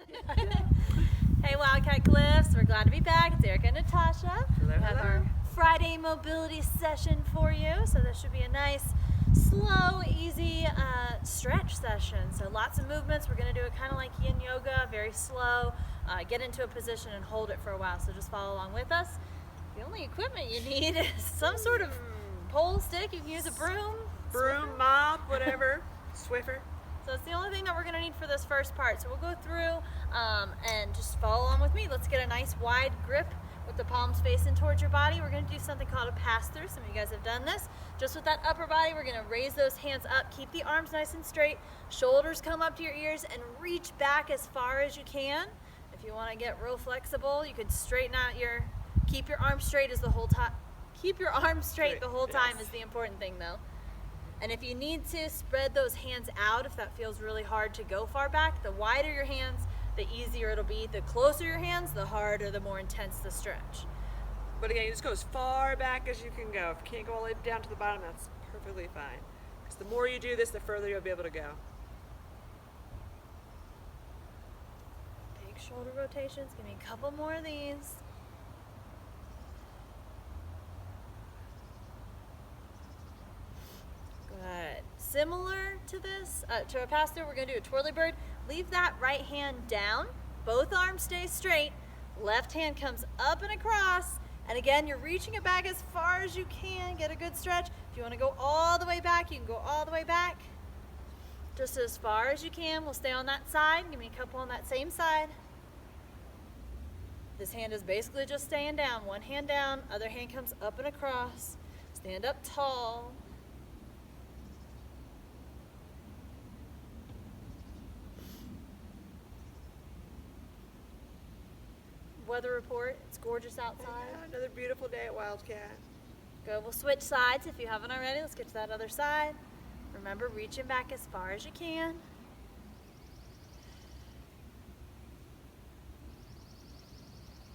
Hey Wildcat Cliffs, we're glad to be back. It's Erica and Natasha. Hello, We have hello. our Friday mobility session for you. So this should be a nice, slow, easy stretch session. So lots of movements. We're going to do it kind of like yin yoga, very slow. Get into a position and hold it for a while. So just follow along with us. The only equipment you need is some sort of pole stick. You can use a broom. Broom, mop, whatever. Swiffer. So it's the only thing that we're going to need for this first part. So we'll go through and just follow along with me. Let's get a nice wide grip with the palms facing towards your body. We're going to do something called a pass-through. Some of you guys have done this. Just with that upper body, we're going to raise those hands up. Keep the arms nice and straight. Shoulders come up to your ears and reach back as far as you can. If you want to get real flexible, you could straighten out keep your arms straight as the whole time. Keep your arms straight the whole time is the important thing though. And if you need to spread those hands out, if that feels really hard to go far back, the wider your hands, the easier it'll be. The closer your hands, the harder, the more intense the stretch. But again, you just go as far back as you can go. If you can't go all the way down to the bottom, that's perfectly fine. Because the more you do this, the further you'll be able to go. Big shoulder rotations. Give me a couple more of these. Good. Similar to this, to a pass-through, we're going to do a twirly bird. Leave that right hand down. Both arms stay straight. Left hand comes up and across. And again, you're reaching it back as far as you can. Get a good stretch. If you want to go all the way back, you can go all the way back. Just as far as you can. We'll stay on that side. Give me a couple on that same side. This hand is basically just staying down. One hand down, other hand comes up and across. Stand up tall. Weather report, it's gorgeous outside. Yeah, another beautiful day at Wildcat. Good, we'll switch sides if you haven't already. Let's get to that other side. Remember, reaching back as far as you can.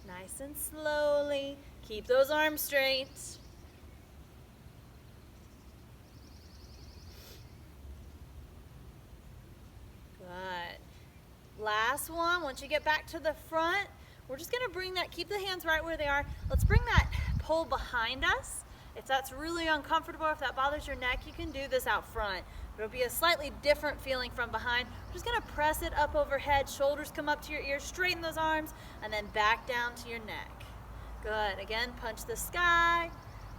Nice and slowly. Keep those arms straight. Good. Last one, once you get back to the front, we're just gonna keep the hands right where they are. Let's bring that pole behind us. If that's really uncomfortable, if that bothers your neck, you can do this out front. It'll be a slightly different feeling from behind. We're just gonna press it up overhead, shoulders come up to your ears, straighten those arms, and then back down to your neck. Good, again, punch the sky,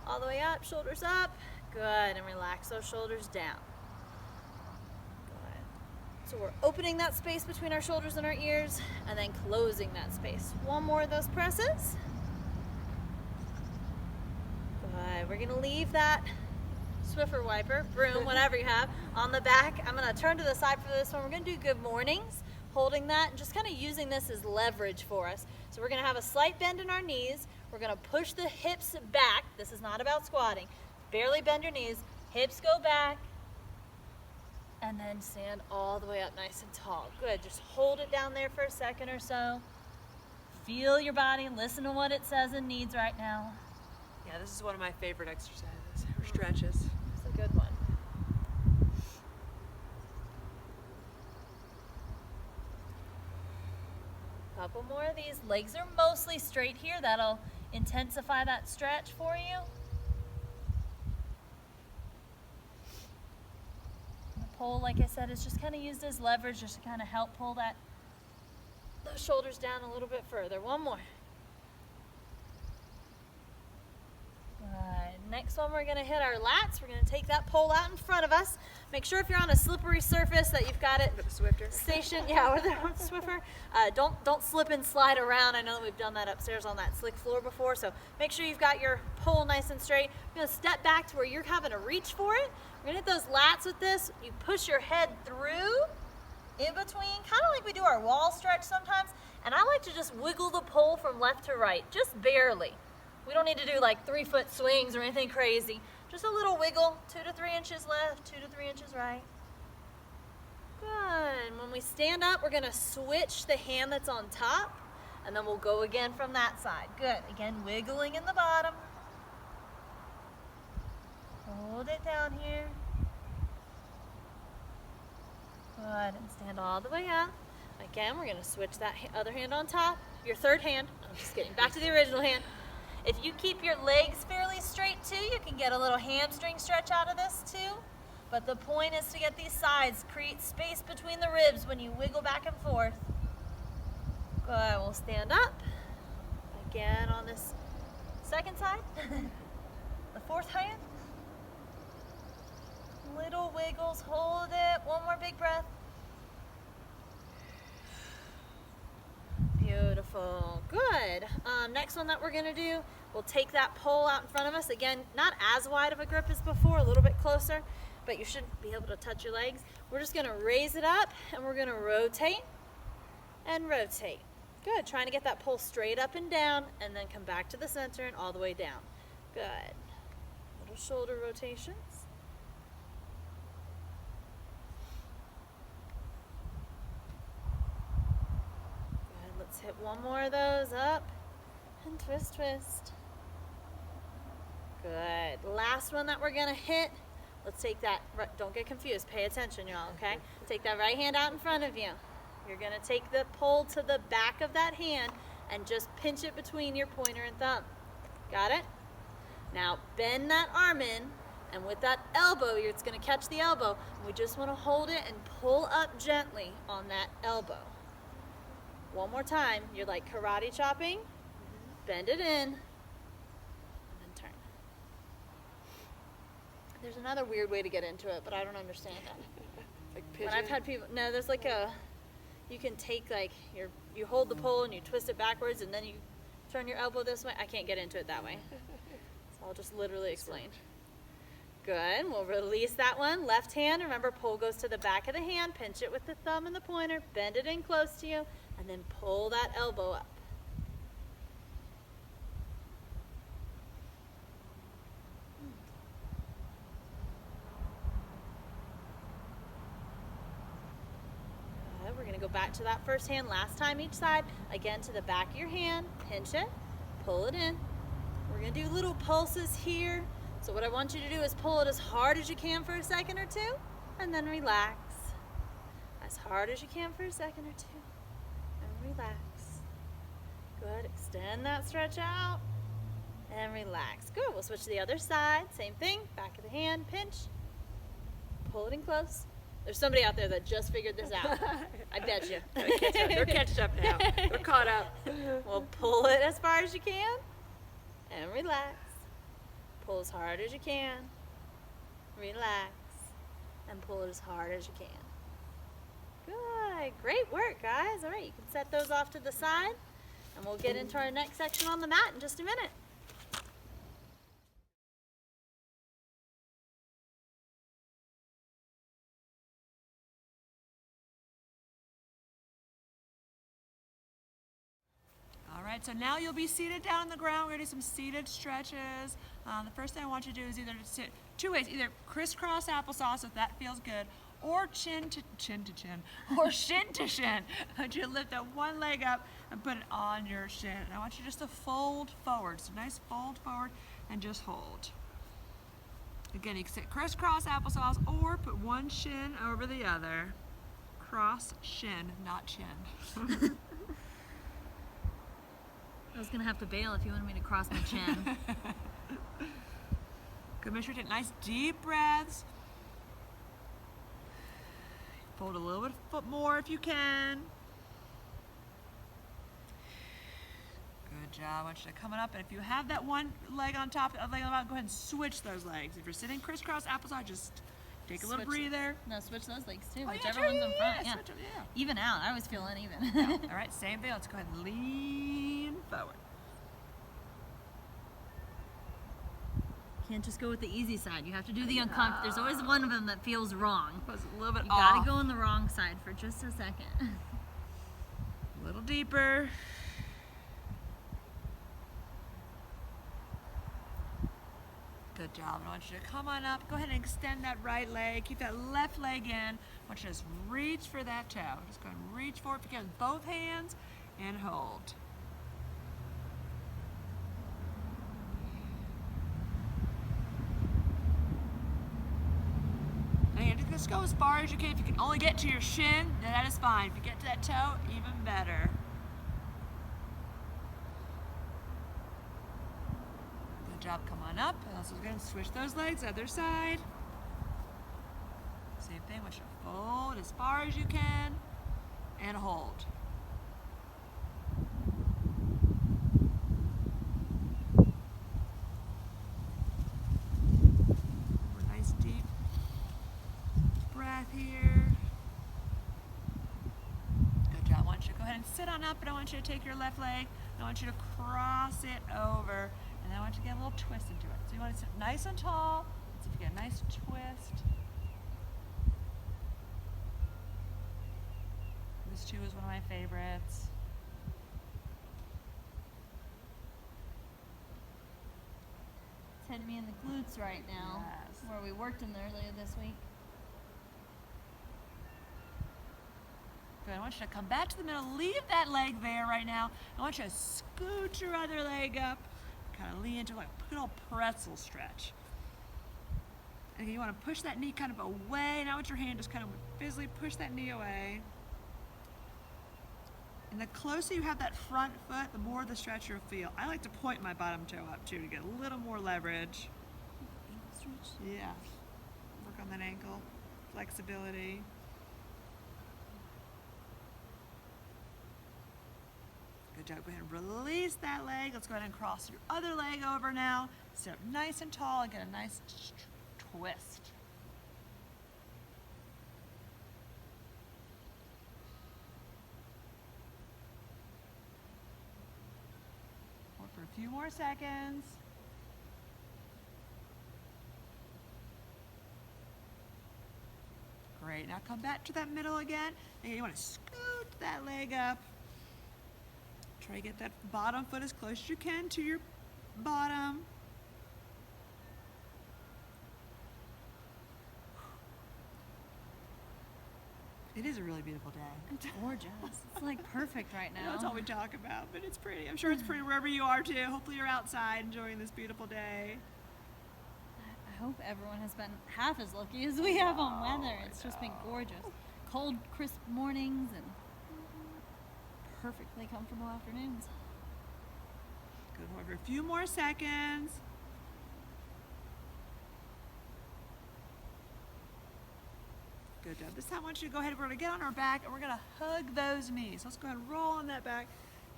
all the way up, shoulders up. Good, and relax those shoulders down. So we're opening that space between our shoulders and our ears and then closing that space. One more of those presses. Good. We're gonna leave that Swiffer wiper, broom, whatever you have, on the back. I'm gonna turn to the side for this one. We're gonna do good mornings, holding that and just kind of using this as leverage for us. So we're gonna have a slight bend in our knees. We're gonna push the hips back. This is not about squatting. Barely bend your knees, hips go back, and then stand all the way up nice and tall. Good, just hold it down there for a second or so. Feel your body, listen to what it says and needs right now. Yeah, this is one of my favorite exercises, or stretches. It's a good one. Couple more of these. Legs are mostly straight here. That'll intensify that stretch for you. Pole, like I said, is just kind of used as leverage just to kind of help pull those shoulders down a little bit further. One more. Good. Next one, we're going to hit our lats. We're going to take that pole out in front of us. Make sure if you're on a slippery surface that you've got it With the Swifter. stationed, or the Swiffer. Don't slip and slide around. I know that we've done that upstairs on that slick floor before, so make sure you've got your pole nice and straight. You're going to step back to where you're having to reach for it. We're gonna hit those lats with this. You push your head through, in between, kind of like we do our wall stretch sometimes. And I like to just wiggle the pole from left to right, just barely. We don't need to do like 3-foot swings or anything crazy. Just a little wiggle, 2 to 3 inches left, 2 to 3 inches right. Good. When we stand up, we're gonna switch the hand that's on top, and then we'll go again from that side. Good. Again, wiggling in the bottom. Hold it down here. Good, and stand all the way up. Again, we're gonna switch that other hand on top. Your third hand, I'm just kidding, back to the original hand. If you keep your legs fairly straight too, you can get a little hamstring stretch out of this too. But the point is to get these sides, create space between the ribs when you wiggle back and forth. Good, we'll stand up. Again on this second side. The fourth hand. Little wiggles, hold it. One more big breath. Beautiful, good. Next one that we're gonna do, we'll take that pole out in front of us. Again, not as wide of a grip as before, a little bit closer, but you should be able to touch your legs. We're just gonna raise it up and we're gonna rotate and rotate. Good, trying to get that pole straight up and down and then come back to the center and all the way down. Good, little shoulder rotations. Let's hit one more of those, up and twist, twist. Good. Last one that we're gonna hit, let's take that, don't get confused, pay attention y'all, okay? Take that right hand out in front of you. You're gonna take the pole to the back of that hand and just pinch it between your pointer and thumb. Got it? Now bend that arm in, and with that elbow, it's gonna catch the elbow. We just wanna hold it and pull up gently on that elbow. One more time, you're like karate chopping, bend it in, and then turn. There's another weird way to get into it, but I don't understand that. Like When I've had people, no, there's like you can take like, you hold the pole and you twist it backwards and then you turn your elbow this way. I can't get into it that way. So I'll just literally explain. Good, we'll release that one. Left hand, remember pole goes to the back of the hand, pinch it with the thumb and the pointer, bend it in close to you, and then pull that elbow up. Good, we're gonna go back to that first hand, last time each side. Again, to the back of your hand, pinch it, pull it in. We're gonna do little pulses here. So what I want you to do is pull it as hard as you can for a second or two, and then relax. As hard as you can for a second or two, and relax. Good, extend that stretch out, and relax. Good, we'll switch to the other side. Same thing, back of the hand, pinch, pull it in close. There's somebody out there that just figured this out. I bet you. They're catching up now. They're caught up. Well, pull it as far as you can, and relax. Pull as hard as you can, relax, and pull it as hard as you can. Good, great work guys. All right, you can set those off to the side and we'll get into our next section on the mat in just a minute. All right, so now you'll be seated down on the ground. We're gonna do some seated stretches. The first thing I want you to do is either sit two ways, either crisscross applesauce if that feels good, or chin to chin, or shin to shin. I want you to lift that one leg up and put it on your shin. And I want you just to fold forward. So nice fold forward and just hold. Again, you can sit crisscross applesauce or put one shin over the other. Cross shin, not chin. I was gonna have to bail if you wanted me to cross my chin. Good, make sure you take nice deep breaths. Fold a little bit more if you can. Good job. I want you to come up, and if you have that one leg on top, the other leg on the bottom, go ahead and switch those legs. If you're sitting crisscross applesauce, just take a little Switch. breather. No, switch those legs too, Oh, yeah, whichever sure, one's in front. yeah, Yeah. switch them, yeah. Even out, I always feel uneven. Yeah. All right, same thing. Let's go ahead and lean forward. Can't just go with the easy side. You have to do the uncomfortable. There's always one of them that feels wrong. Was a little bit You off. gotta go on the wrong side for just a second. A little deeper. Good job. I want you to come on up. Go ahead and extend that right leg. Keep that left leg in. I want you to just reach for that toe. Just go ahead and reach for it if you can with both hands and hold. And again, just Just go as far as you can. If you can only get to your shin, then that is fine. If you get to that toe, even better. Good job. Come on up. And also going to switch those legs, other side. Same thing. We should fold as far as you can and hold. Nice deep breath here. Good job. I want you to go ahead and sit on up, and I want you to take your left leg, and I want you to cross it over, and then I want you to get a little twist into it. So you want to sit nice and tall. Let's see if you get a nice twist. This too is one of my favorites. It's hitting me in the glutes right now, Yes. where we worked them earlier this week. Good. I want you to come back to the middle. Leave that leg there right now. I want you to scoot your other leg up. Kind of lean into like a good old pretzel stretch. And again, you want to push that knee kind of away. Now with your hand, just kind of physically push that knee away. And the closer you have that front foot, the more the stretch you'll feel. I like to point my bottom toe up too to get a little more leverage. Ankle stretch. Yeah. Work on that ankle. Flexibility. Good job. Go ahead and release that leg. Let's go ahead and cross your other leg over now. Sit up nice and tall and get a nice twist. Hold for a few more seconds. Great. Now come back to that middle again. Again, you want to scoot that leg up. Try to get that bottom foot as close as you can to your bottom. It is a really beautiful day. It's gorgeous. It's like perfect right I know now. that's all we talk about, but it's pretty. I'm sure it's pretty wherever you are too. Hopefully you're outside enjoying this beautiful day. I hope everyone has been half as lucky as we have on weather. It's just been gorgeous. Cold, crisp mornings and perfectly comfortable afternoons. Good. Hold for a few more seconds. Good job. This time I want you to go ahead. We're going to get on our back and we're going to hug those knees. Let's go ahead and roll on that back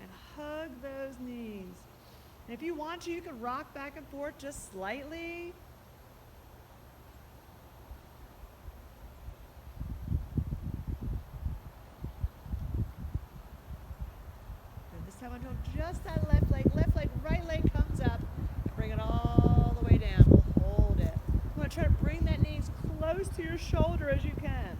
and hug those knees. And if you want to, you can rock back and forth just slightly. Good. This time until just that left leg, right leg comes up. Bring it all the way down. We'll hold it. You want to try to bring that knee as close to your shoulder as you can.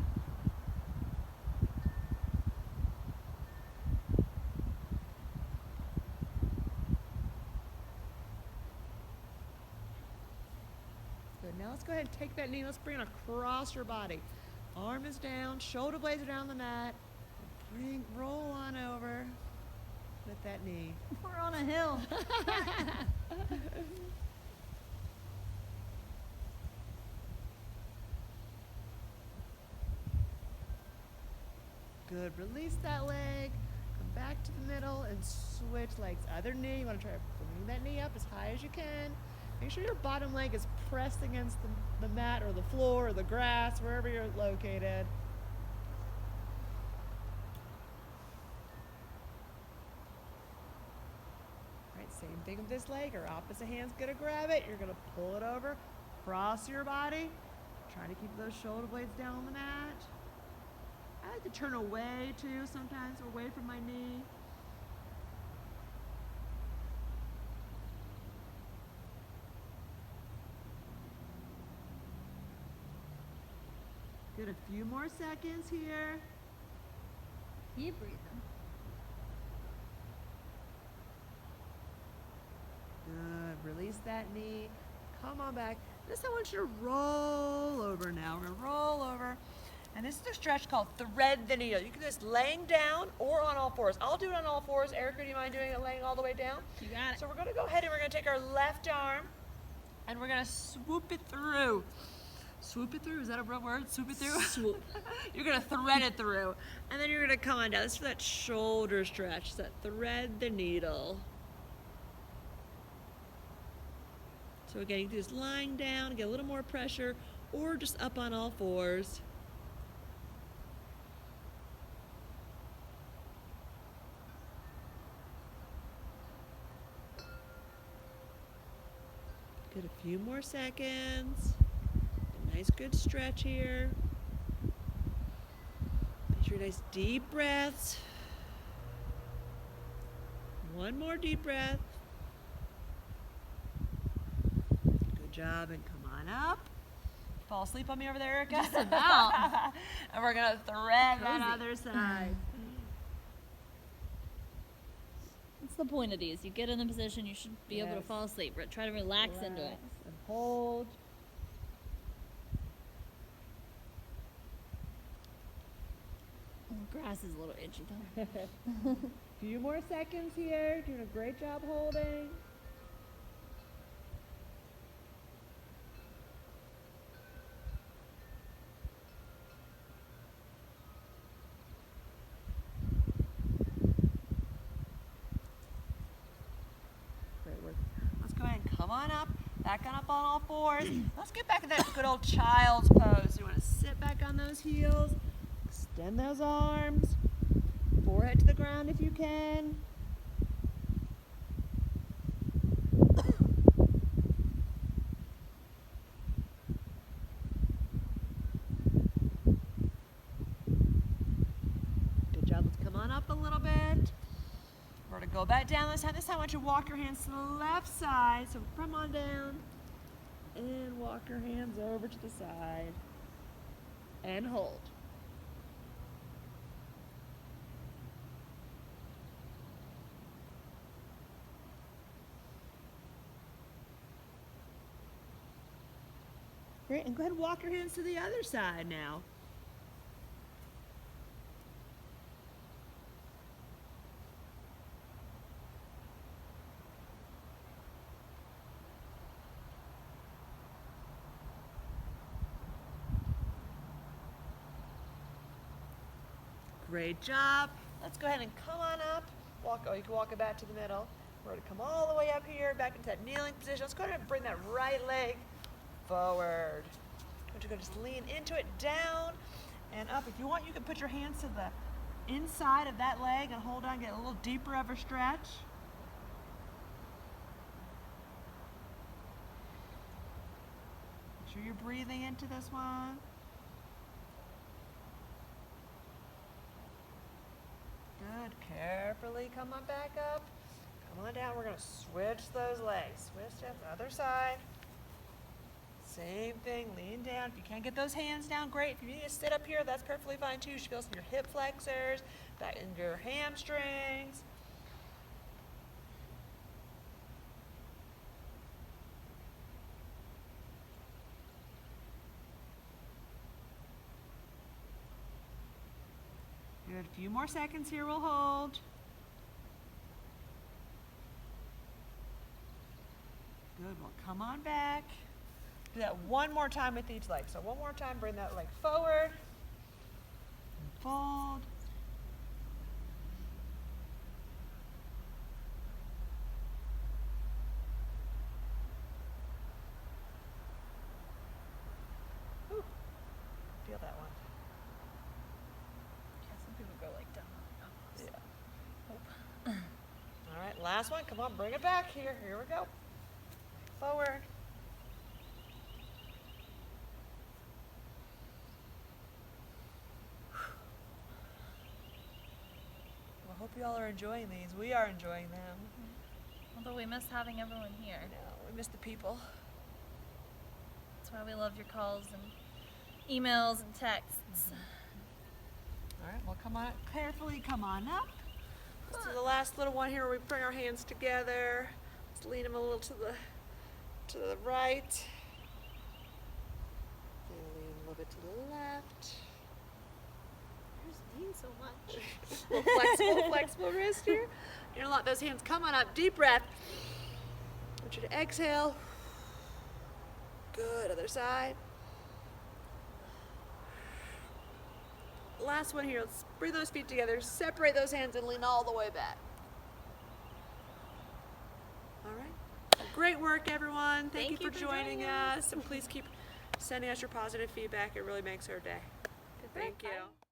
Good. Now let's go ahead and take that knee. Let's bring it across your body. Arm is down, shoulder blades are down the mat. Roll on over with that knee. We're on a hill. Good. Release that leg. Come back to the middle and switch legs. Other knee. You want to try to bring that knee up as high as you can. Make sure your bottom leg is pressed against the mat or the floor or the grass, wherever you're located. All right, same thing with this leg. Our opposite hand's going to grab it. You're going to pull it over, cross your body. Try to keep those shoulder blades down on the mat. I like to turn away too sometimes, away from my knee. Good, a few more seconds here. Keep breathing. Good, release that knee. Come on back. This I want you to roll over now. We're gonna roll over. And this is a stretch called thread the needle. You can do this laying down or on all fours. I'll do it on all fours. Erica, do you mind doing it laying all the way down? You got it. So we're gonna go ahead and we're gonna take our left arm and we're gonna swoop it through. swoop it through. Is that a real word? Swoop it through? Swoop. You're gonna thread it through. And then you're gonna come on down. This is for that shoulder stretch, that thread the needle. So again, you can just lying down, get a little more pressure, or just up on all fours. Get a few more seconds. A nice good stretch here. Make sure nice deep breaths. One more deep breath. Good job, and come on up. Fall asleep on me over there, Erica? Just about. And we're gonna thread that Cozy. other side. That's the point of these. You get in the position, you should be able to Yes. fall asleep. Try to relax into it. And hold. Grass is a little itchy though. Few more seconds here. Doing a great job holding. Great work. Let's go ahead and come on up. Back on up on all fours. Let's get back in that good old child's pose. You want to sit back on those heels. Extend those arms. Forehead to the ground if you can. Good job. Let's come on up a little bit. We're going to go back down this time. This time I want you to walk your hands to the left side. So come on down and walk your hands over to the side and hold. Great, and go ahead and walk your hands to the other side now. Great job. Let's go ahead and come on up. You can walk it back to the middle. We're going to come all the way up here, back into that kneeling position. Let's go ahead and bring that right leg forward. We're going to just lean into it, down and up. If you want, you can put your hands to the inside of that leg and hold on, get a little deeper of a stretch. Make sure you're breathing into this one. Good. Carefully come on back up. Come on down. We're going to switch those legs. Switch to the other side. Same thing. Lean down. If you can't get those hands down, great. If you need to sit up here, that's perfectly fine too. You should feel some of your hip flexors, back into your hamstrings. Good. A few more seconds here. We'll hold. Good. Well, come on back. Do that one more time with each leg. So one more time, bring that leg forward. And fold. Ooh. Feel that one. Yeah, some people go like down. Yeah. All right, last one. Come on, bring it back here. Here we go. Forward. Well, I hope you all are enjoying these. We are enjoying them. Although we miss having everyone here. I know, we miss the people. That's why we love your calls and emails and texts. All right, well, come on, carefully come on up. Let's do the last little one here where we bring our hands together. Let's lean them a little to the right. Then lean a little bit to the left. There's Dean so much. Little flexible wrist here. You're gonna let those hands come on up. Deep breath. I want you to exhale. Good. Other side. last one here. Let's bring those feet together, separate those hands, and lean all the way back. All right. Great work, everyone. Thank you for joining us. And please keep sending us your positive feedback. It really makes our day. Thank you.